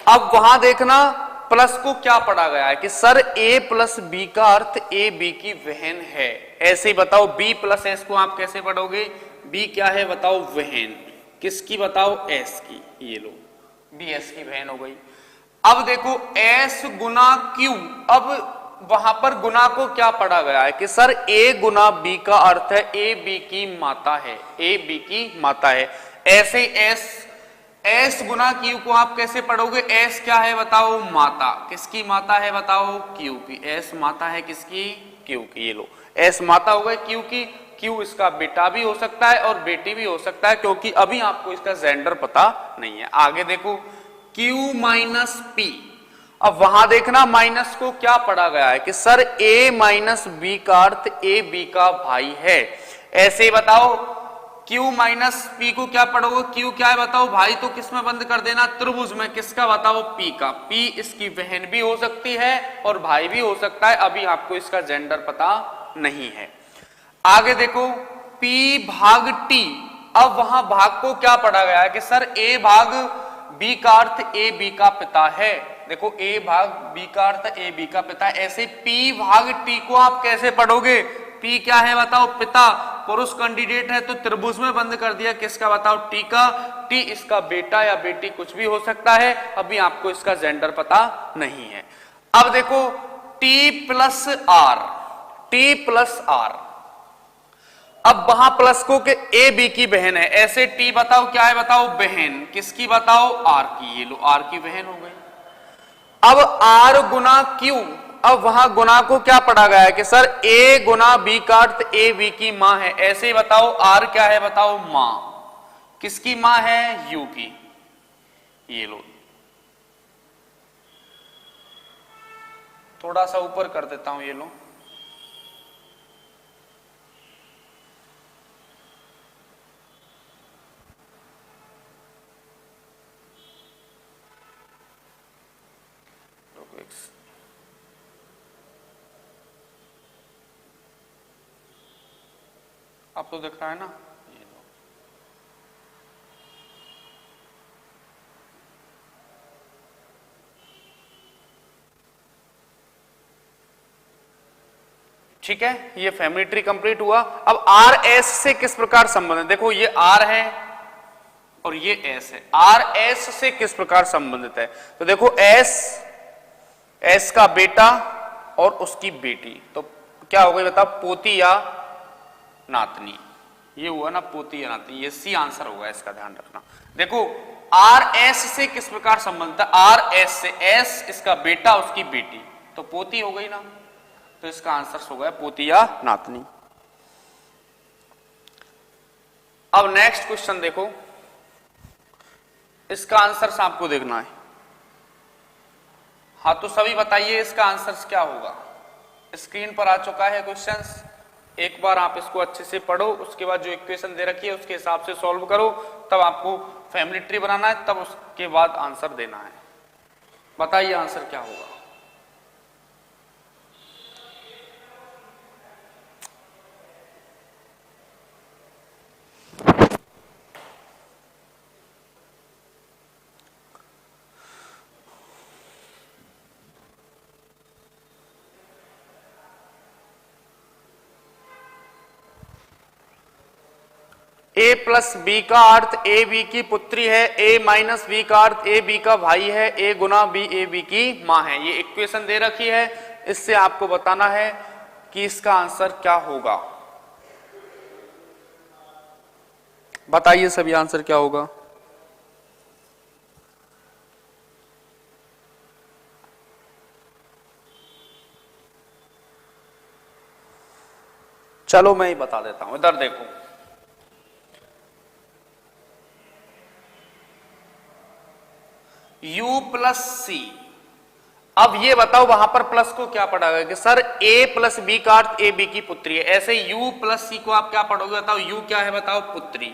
अब वहां देखना प्लस को क्या पढ़ा गया है कि सर a प्लस बी का अर्थ ए बी की बहन है। ऐसे ही बताओ b प्लस एस को आप कैसे पढ़ोगे। b क्या है बताओ, बहन किसकी बताओ, s की। ये लो b s की बहन हो गई। अब देखो s गुना q, अब वहां पर गुना को क्या पढ़ा गया है कि सर a गुना b का अर्थ है ए बी की माता है, ए बी की माता है। ऐसे s गुना q को आप कैसे पढ़ोगे, s क्या है बताओ, माता, किसकी माता है बताओ, q की। s माता है किसकी, q की। ये लो s माता हो गए q की। q इसका बेटा भी हो सकता है और बेटी भी हो सकता है, क्योंकि अभी आपको इसका जेंडर पता नहीं है। आगे देखो q माइनस p, अब वहां देखना माइनस को क्या पढ़ा गया है कि सर a माइनस बी का अर्थ ए बी का भाई है। ऐसे ही बताओ q माइनस p को क्या पढ़ोगे, q क्या है बताओ, भाई तो किस में बंद कर देना, त्रिभुज में। किसका बताओ, p का। p इसकी बहन भी हो सकती है और भाई भी हो सकता है, अभी आपको इसका जेंडर पता नहीं है। आगे देखो p भाग t, अब वहां भाग को क्या पढ़ा गया है कि सर a भाग b का अर्थ ए बी का पिता है। देखो a भाग b का अर्थ ए बी का पिता है। ऐसे p भाग t को आप कैसे पढ़ोगे, p क्या है बताओ, पिता, पुरुष कैंडिडेट है तो त्रिभुज में बंद कर दिया, किसका बताओ, t का। t इसका बेटा या बेटी कुछ भी हो सकता है, अभी आपको इसका जेंडर पता नहीं है। अब देखो t plus r, t plus r, अब वहां प्लस को के ए बी की बहन है। ऐसे टी बताओ क्या है बताओ, बहन, किसकी बताओ, आर की। ये लो आर की बहन हो गई। अब आर गुना क्यू, अब वहां गुना को क्या पढ़ा गया है कि सर ए गुना बी का अर्थ ए बी की मां है। ऐसे ही बताओ आर क्या है बताओ, मां, किसकी मां है, यू की। ये लो थोड़ा सा ऊपर कर देता हूं, ये लो आप तो दिख रहा है ना। ये लो ठीक है, ये फैमिली ट्री कंप्लीट हुआ। अब आर एस से किस प्रकार संबंधित, देखो ये आर है और ये एस है, आर एस से किस प्रकार संबंधित है। तो देखो एस का बेटा और उसकी बेटी, तो क्या हो गई बता, पोती या नातनी। ये हुआ ना पोती या नातनी, ये सी आंसर होगा, इसका ध्यान रखना। देखो आर एस से किस प्रकार संबंधित है, आर एस से, एस इसका बेटा उसकी बेटी, तो पोती हो गई ना, तो इसका आंसर हो गया पोती या नातनी। अब नेक्स्ट क्वेश्चन देखो, इसका आंसर आपको देखना है। हाँ तो सभी बताइए इसका आंसर क्या होगा। स्क्रीन पर आ चुका है क्वेश्चंस, एक बार आप इसको अच्छे से पढ़ो, उसके बाद जो इक्वेशन दे रखी है उसके हिसाब से सॉल्व करो, तब आपको फैमिली ट्री बनाना है, तब उसके बाद आंसर देना है। बताइए आंसर क्या होगा। ए प्लस बी का अर्थ ए बी की पुत्री है, ए माइनस बी का अर्थ ए बी का भाई है, ए गुना बी ए बी की मां है। ये इक्वेशन दे रखी है, इससे आपको बताना है कि इसका आंसर क्या होगा। बताइए सभी आंसर क्या होगा। चलो मैं ही बता देता हूं, इधर देखो। u प्लस सी। अब ये बताओ वहां पर प्लस को क्या पढ़ा कि सर a प्लस बी का अर्थ ए बी की पुत्री है, ऐसे u प्लस सी को आप क्या पढ़ोगे बताओ। u क्या है बताओ, पुत्री।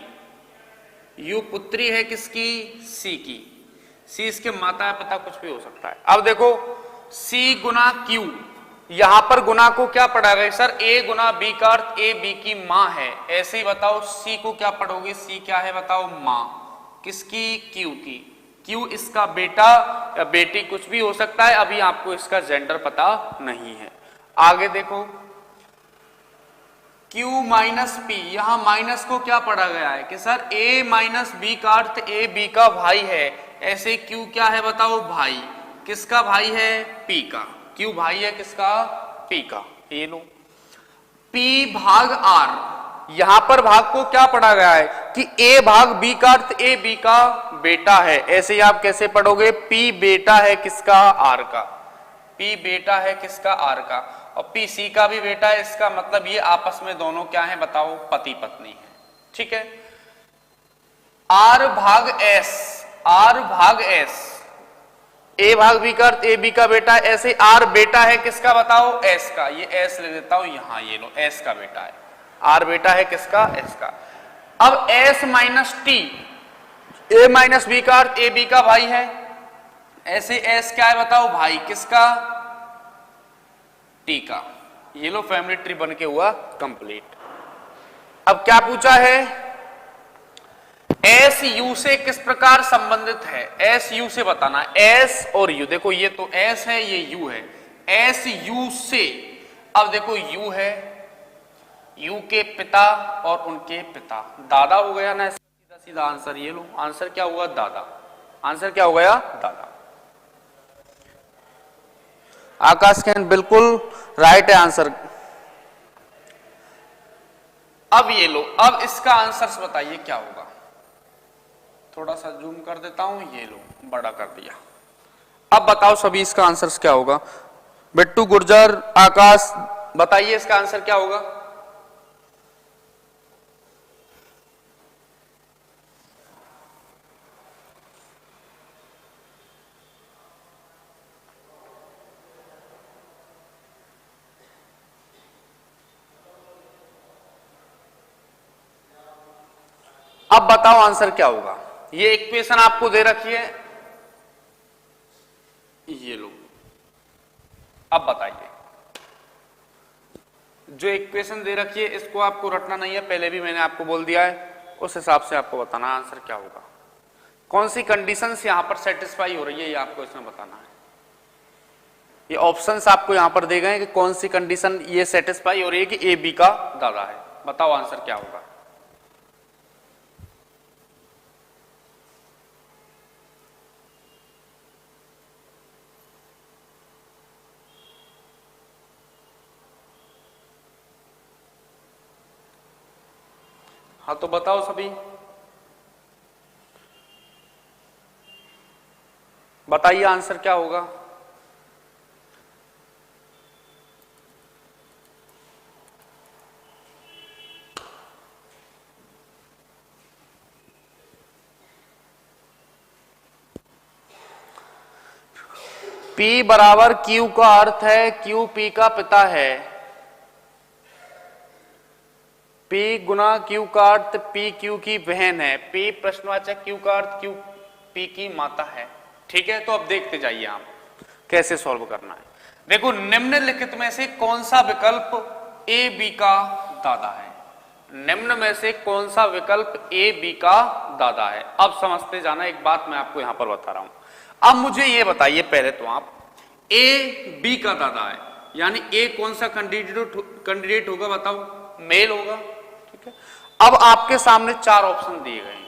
u पुत्री है किसकी, c की। c इसके माता है, पिता कुछ भी हो सकता है। अब देखो c गुना q, यहां पर गुना को क्या पढ़ा गया सर, a गुना b का अर्थ a b की मां है। ऐसे ही बताओ c को क्या पढ़ोगे, c क्या है बताओ, मां किसकी, q की। q इसका बेटा या बेटी कुछ भी हो सकता है, अभी आपको इसका जेंडर पता नहीं है। आगे देखो q माइनस p, यहां माइनस को क्या पढ़ा गया है कि सर a माइनस b का अर्थ a b का भाई है। ऐसे q क्या है बताओ, भाई। किसका भाई है, p का। q भाई है किसका, p का। ये लो p भाग r, यहां पर भाग को क्या पढ़ा गया है कि a भाग b का अर्थ a b का बेटा है। ऐसे ही आप कैसे पढ़ोगे, p बेटा है किसका, r का। p बेटा है किसका, r का। और p c का भी बेटा है, इसका मतलब ये आपस में दोनों क्या है बताओ, पति पत्नी है। ठीक है। r भाग s, r भाग s, a भाग b का अर्थ a b का बेटा है। ऐसे r बेटा है किसका बताओ, s का। ये s ले देता हूं यहां, ये लो s का बेटा है। r बेटा है किसका, s का। अब s minus t, a minus b का अर्थ a b का भाई है। ऐसे s क्या है बताओ, भाई किसका, t का। ये लो फैमिली ट्री बन के हुआ कंप्लीट। अब क्या पूछा है, s u से किस प्रकार संबंधित है, s u से बताना। s और u, देखो ये तो s है, ये u है। s u से, अब देखो u है, u के पिता और उनके पिता, दादा हो गया ना, सीधा सीधा आंसर। ये लो आंसर क्या हुआ, दादा। आंसर क्या हो गया, दादा। आकाश कैन बिल्कुल राइट है आंसर। अब ये लो, अब इसका आंसर बताइए क्या होगा। थोड़ा सा जूम कर देता हूं, ये लो बड़ा कर दिया। अब बताओ सभी इसका आंसर क्या होगा। बिट्टू, गुर्जर, आकाश, बताइए इसका आंसर क्या होगा। अब बताओ आंसर क्या होगा। ये इक्वेशन आपको दे रखी है, ये लो। अब बताइए, जो इक्वेशन दे रखी है इसको आपको रटना नहीं है, पहले भी मैंने आपको बोल दिया है। उस हिसाब से आपको बताना आंसर क्या होगा। कौन सी कंडीशंस यहां पर सेटिस्फाई हो रही है, ये आपको इसमें बताना है। ये ऑप्शंस आपको यहां पर दे गए कि कौन सी कंडीशन ये सेटिस्फाई हो रही है कि ए बी का दादा है। बताओ आंसर क्या होगा। हाँ तो बताओ सभी, बताइए आंसर क्या होगा। P बराबर Q का अर्थ है Q P का पिता है। P गुना Q का अर्थ P Q की बहन है। P प्रश्नवाचक Q का अर्थ Q P की माता है। ठीक है, तो अब देखते जाइए आप कैसे सॉल्व करना है। देखो निम्नलिखित में से कौन सा विकल्प A B का दादा है। निम्न में से कौन सा विकल्प A B का दादा है। अब समझते जाना, एक बात मैं आपको यहां पर बता रहा हूं। अब मुझे ये बताइए पहले तो आप, A B का दादा है, यानी A कौन सा कैंडिडेट होगा बताओ, मेल होगा। ठीक है, अब आपके सामने 4 ऑप्शन दिए गए हैं।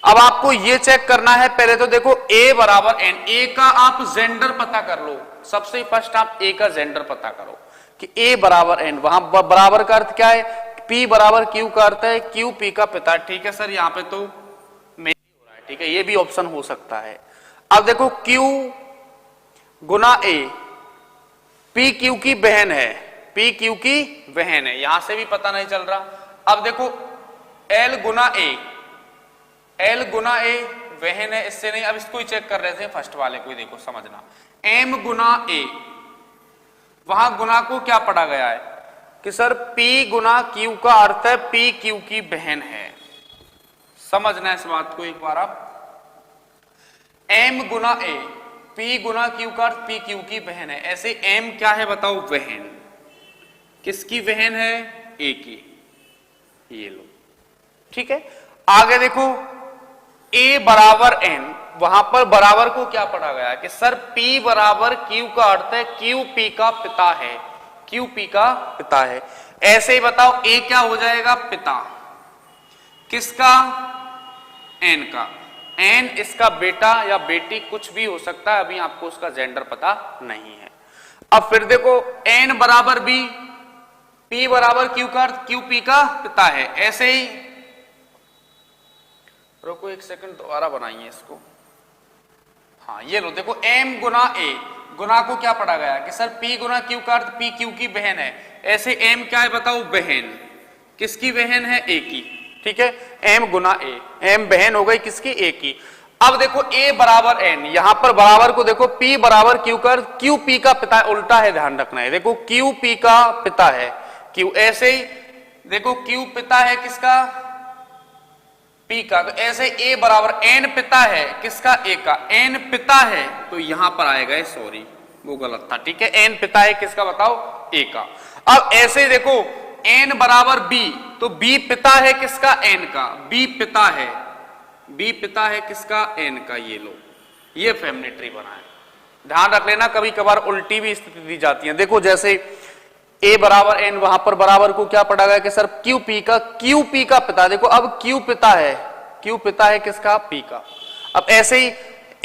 अब आपको ये चेक करना है, पहले तो देखो a बराबर n, a का आप जेंडर पता कर लो। सबसे फर्स्ट आप a का जेंडर पता करो कि a बराबर n, वहां बराबर का अर्थ क्या है, p बराबर q का अर्थ है q p का पिता। ठीक है सर, यहाँ पे तो मेल हो रहा है, ठीक है, ये भी ऑप्शन हो सकता है। अब देखो q Guna a, p q की बहन है, p q की बहन है, यहां से भी पता नहीं चल रहा। अब देखो l Guna a, L Guna A वहन है, इससे नहीं, अब इसको ही चेक कर रहे थे फर्स्ट वाले को ही, देखो समझना, M गुना A, वहां गुना को क्या पढ़ा गया है कि सर P गुना Q का अर्थ है P Q की बहन है। समझना इस बात को एक बार आप, M गुना A, P गुना Q का अर्थ P Q की बहन है। ऐसे M क्या है बताओ, बहन, किसकी बहन है, A की, ये लो, ठीक है। आगे देखो a बराबर n, वहां पर बराबर को क्या पढ़ा गया कि सर p बराबर q का अर्थ है q p का पिता है, q p का पिता है। ऐसे ही बताओ a क्या हो जाएगा, पिता, किसका, n का, n इसका बेटा या बेटी कुछ भी हो सकता है, अभी आपको उसका जेंडर पता नहीं है। अब फिर देखो n बराबर b, p बराबर q का अर्थ q p का पिता है। ऐसे ही रुको एक सेकंड, दोबारा बनाइए इसको, हाँ ये लो, देखो m गुना a, गुना को क्या पढ़ा गया कि सर p गुना q का अर्थ p q की बहन है। ऐसे m क्या है बताओ, बहन, किसकी बहन है, a की, ठीक है, m गुना a, m बहन हो गई किसकी, a की। अब देखो a बराबर n, यहां पर बराबर को देखो p बराबर q का अर्थ q p का पिता है, उल्टा है, ध्यान रखना है, देखो q p का पिता है q, ऐसे ही देखो q पिता है किसका, P का, तो ऐसे a बराबर n पिता है किसका, a का, n पिता है तो यहां पर आएगा, सॉरी वो गलत था, ठीक है, n पिता है किसका बताओ, a का। अब ऐसे ही देखो n बराबर b, तो b पिता है किसका, n का, b पिता है, b पिता है किसका, n का, ये लो, ये फैमिली ट्री बना है। ध्यान रख लेना, कभी कभार उल्टी भी स्थिति दी जाती है। देखो जैसे a बराबर n, वहां पर बराबर को क्या पढ़ा गया कि सर q p का पिता, देखो अब q पिता है किसका, p का। अब ऐसे ही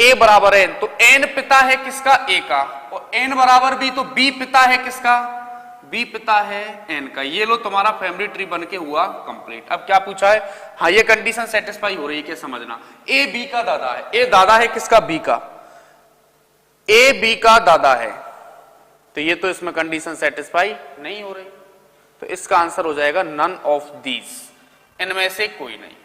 a बराबर n, तो n पिता है किसका, a का, और n बराबर b, तो b पिता है किसका, b पिता है n का। ये लो तुम्हारा फैमिली ट्री बन के हुआ कंप्लीट। अब क्या पूछा है, हाँ ये कंडीशन सेटिस्फाई हो रही है क्या, समझना, a b का दादा है, a दादा है किसका, b का, a b का दादा है, तो ये तो इसमें कंडीशन सेटिस्फाई नहीं हो रही, तो इसका आंसर हो जाएगा नन ऑफ दीज, इनमें से कोई नहीं।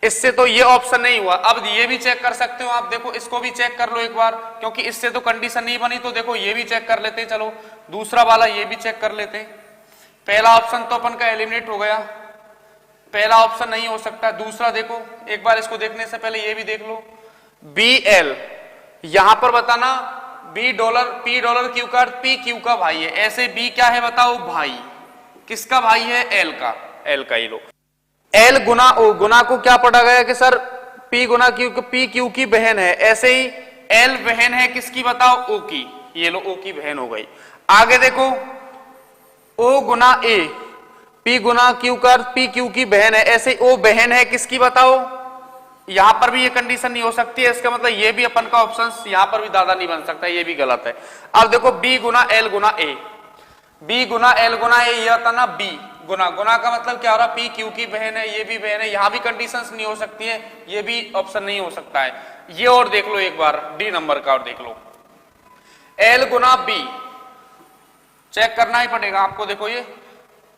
इससे तो ये ऑप्शन नहीं हुआ। अब ये भी चेक कर सकते हो आप, देखो इसको भी चेक कर लो एक बार, क्योंकि इससे तो कंडीशन नहीं बनी, तो देखो ये भी चेक कर लेते, चलो दूसरा वाला ये भी चेक कर लेते। पहला ऑप्शन तो अपन का एलिमिनेट हो गया, पहला ऑप्शन नहीं हो सकता। दूसरा देखो एक बार, इसको देखने से पहले ये भी देख लो, बी एल, यहां पर बताना B dollar, P dollar Q का, पी क्यू का भाई है। ऐसे बी क्या है बताओ, भाई, किसका भाई है, एल का, एल का ही लो। एल गुना ओ, गुना को क्या पढ़ा गया कि सर पी गुना क्यू, पी क्यू की बहन है। ऐसे ही एल बहन है किसकी बताओ, ओ की, ये लो ओ की बहन हो गई। आगे देखो ओ गुना ए, पी गुना क्यू का, पी क्यू की बहन है। ऐसे ओ बहन है किसकी बताओ, यहां पर भी ये कंडीशन नहीं हो सकती है, इसका मतलब ये भी अपन का ऑप्शन यहां पर भी दादा नहीं बन सकता, ये भी गलत है। अब देखो बी गुना एल गुना ए, बी गुना एल गुना ए, ये होता ना बी गुना, गुना का मतलब क्या हो रहा, पी क्यू की बहन है, ये भी बहन है, यहां भी कंडीशंस नहीं हो सकती है, ये भी ऑप्शन नहीं हो सकता है। ये और देख लो एक बार, डी नंबर का और देख लो, एल गुना बी, चेक करना ही पड़ेगा आपको। देखो ये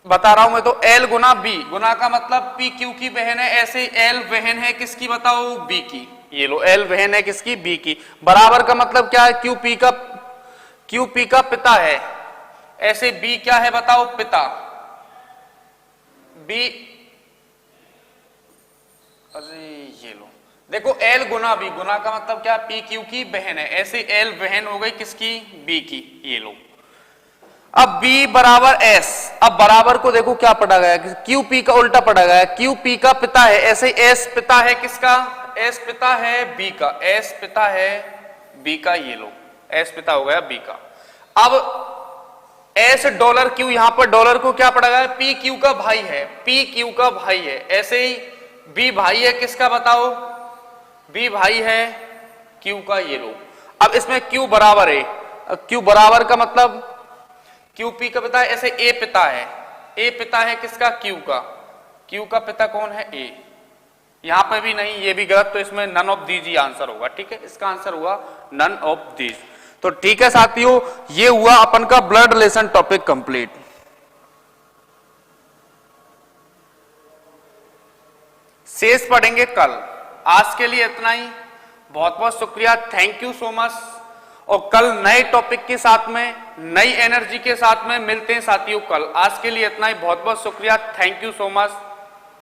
बता रहा हूं मैं, तो एल गुना बी, गुना का मतलब पी क्यू की बहन है, ऐसे एल बहन है किसकी बताओ, बी की, ये लो एल बहन है किसकी, बी की। बराबर का मतलब क्या है, क्यू पी का पिता है, ऐसे बी क्या है बताओ, पिता, बी, अरे ये लो देखो एल गुना बी, गुना का मतलब क्या, पी क्यू की बहन है, ऐसे एल बहन हो गई किसकी, बी की, ये लो। अब b बराबर s, अब बराबर को देखो क्या पढ़ा गया, क्यू पी का उल्टा पढ़ा गया, क्यू पी का पिता है, ऐसे s पिता है किसका, s पिता है b का, s पिता है b का, ये लो s पिता हो गया b का। अब एस डॉलर क्यू, यहां पर डॉलर को क्या पड़ेगा, पी क्यू का भाई है, पी क्यू का भाई है। ऐसे ही बी भाई है किसका बताओ, बी भाई है क्यू का, ये लो। अब इसमें क्यू बराबर है, क्यू बराबर का मतलब क्यू पी का पिता है, ऐसे ए पिता है, ए पिता है किसका, क्यू का, क्यू का पिता कौन है, ए। यहां पे भी नहीं, ये भी गलत, तो इसमें नन ऑफ दीज ही आंसर होगा, ठीक है, इसका आंसर हुआ नन ऑफ दीज। तो ठीक है साथियों, ये हुआ अपन का ब्लड रिलेशन टॉपिक कंप्लीट। शेष पढ़ेंगे कल। आज के लिए इतना ही, बहुत बहुत शुक्रिया, थैंक यू सो मच। और कल नए टॉपिक के साथ में, नई एनर्जी के साथ में मिलते हैं साथियों कल। आज के लिए इतना ही, बहुत बहुत शुक्रिया, थैंक यू सो मच।